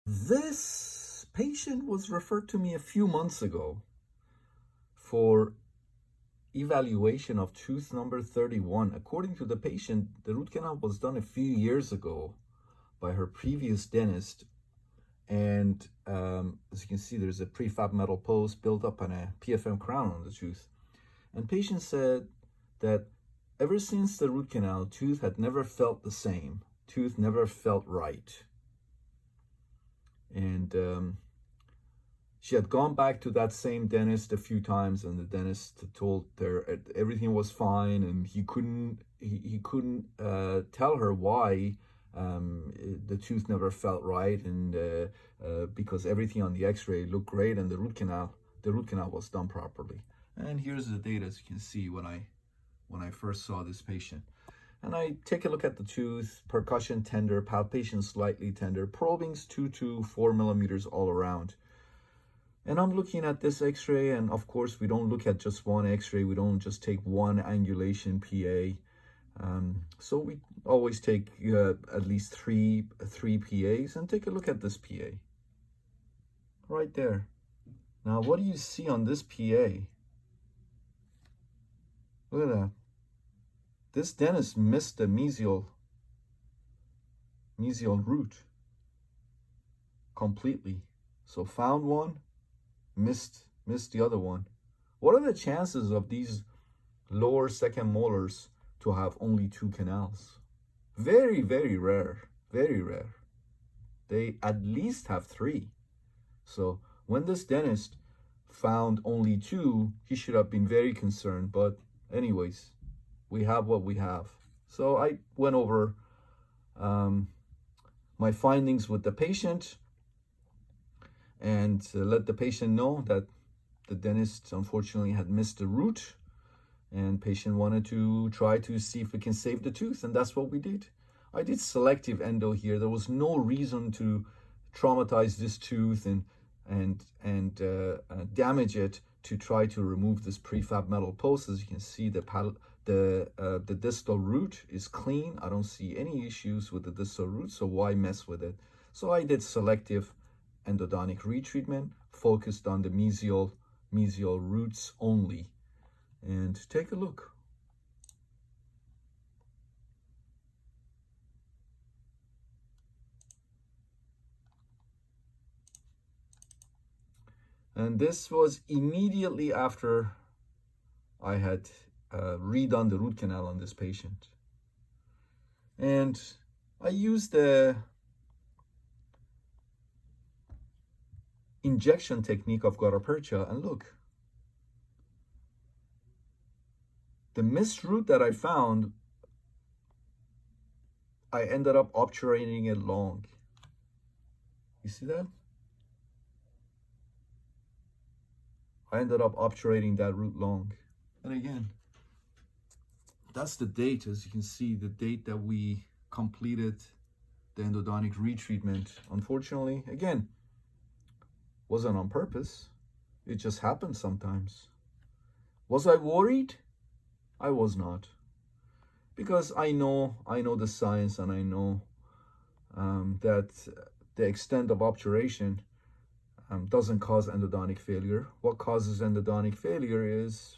This patient was referred to me a few months ago for evaluation of tooth number 31. According to the patient, the root canal was done a few years ago by her previous dentist. And as you can see, there's a prefab metal post built up on a PFM crown on the tooth. And patient said that ever since the root canal, tooth had never felt the same. Tooth never felt right. And she had gone back to that same dentist a few times, and the dentist told her everything was fine, and he couldn't tell her why the tooth never felt right, and because everything on the X-ray looked great, and the root canal was done properly. And here's the data, as you can see, when I first saw this patient. And I take a look at the tooth, percussion tender, palpation slightly tender, probings 2 to 4 millimeters all around. And I'm looking at this X-ray, and of course we don't look at just one X-ray. We don't just take one angulation PA. So we always take at least three PAs, and take a look at this PA right there. Now, what do you see on this PA? Look at that. This dentist missed the mesial root completely. So found one, missed the other one. What are the chances of these lower second molars to have only 2 canals? Very, very rare. Very rare. They at least have 3. So when this dentist found only 2, he should have been very concerned. But anyways, we have what we have. So I went over my findings with the patient, and let the patient know that the dentist unfortunately had missed the root, and patient wanted to try to see if we can save the tooth, and that's what we did. I did selective endo here. There was no reason to traumatize this tooth and damage it to try to remove this prefab metal post. As you can see, the distal root is clean. I don't see any issues with the distal root, so why mess with it? So I did selective endodontic retreatment, focused on the mesial roots only. And take a look. And this was immediately after I had redone the root canal on this patient. And I used the injection technique of gutta percha, and look, the missed root that I found, I ended up obturating it long. You see that? I ended up obturating that root long. And again, that's the date, as you can see, the date that we completed the endodontic retreatment. Unfortunately, again, wasn't on purpose. It just happens sometimes. Was I worried? I was not. Because I know the science, and I know that the extent of obturation doesn't cause endodontic failure. What causes endodontic failure is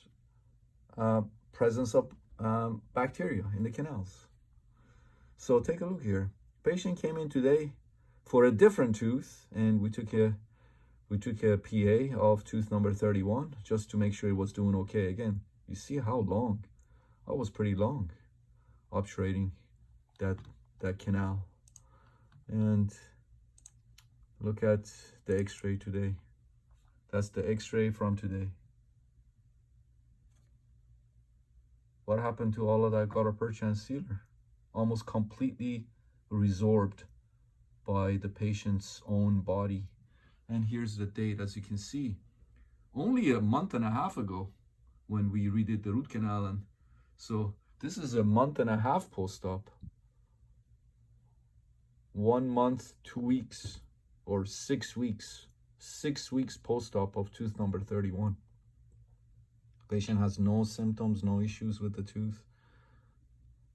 presence of bacteria in the canals. So take a look here. Patient came in today for a different tooth, and we took a PA of tooth number 31 just to make sure it was doing okay. Again, you see how long? That was pretty long, obturating that canal. And look at the X-ray today. That's the X-ray from today. What happened to all of that gutta percha and sealer? Almost completely resorbed by the patient's own body. And here's the date, as you can see, only a month and a half ago when we redid the root canal. And so this is a month and a half post-op. 1 month, 2 weeks, or 6 weeks. 6 weeks post-op of tooth number 31. Patient has no symptoms, no issues with the tooth.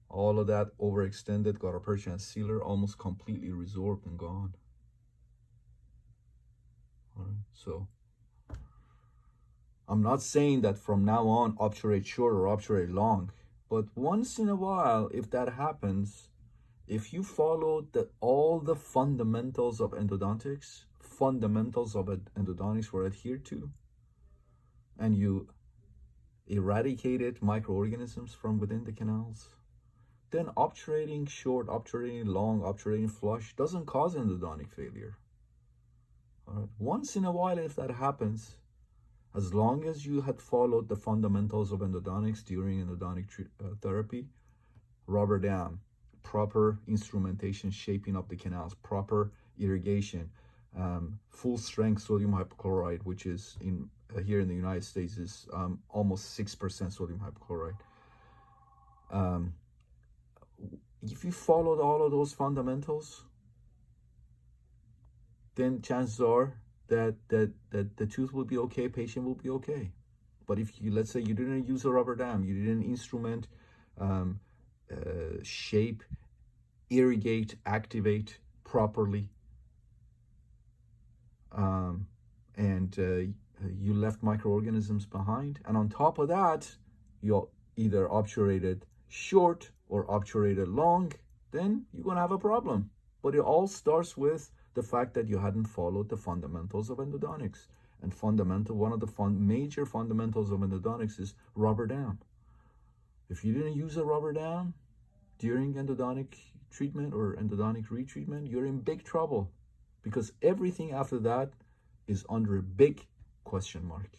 All of that overextended gutta percha and sealer almost completely resorbed and gone. So I'm not saying that from now on obturate short or obturate long, but once in a while, if that happens, if you follow all the fundamentals of endodontics, were adhered to, and you eradicated microorganisms from within the canals, then obturating short, obturating long, obturating flush doesn't cause endodontic failure. All right. Once in a while, if that happens, as long as you had followed the fundamentals of endodontics during endodontic therapy, rubber dam, proper instrumentation, shaping up the canals, proper irrigation, full strength sodium hypochlorite, which is here in the United States is almost 6% sodium hypochlorite. If you followed all of those fundamentals, then chances are that the tooth will be okay, patient will be okay. But if you, let's say you didn't use a rubber dam, you didn't instrument, shape, irrigate, activate properly, and you left microorganisms behind, and on top of that, you either obturated short or obturated long, then you're gonna have a problem. But it all starts with the fact that you hadn't followed the fundamentals of endodontics. And one of the major fundamentals of endodontics is rubber dam. If you didn't use a rubber dam during endodontic treatment or endodontic retreatment, you're in big trouble, because everything after that is under a big question mark.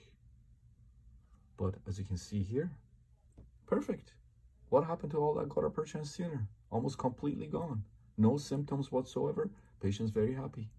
But as you can see here, perfect. What happened to all that gutta percha and sealer? Almost completely gone. No symptoms whatsoever. Patient's very happy.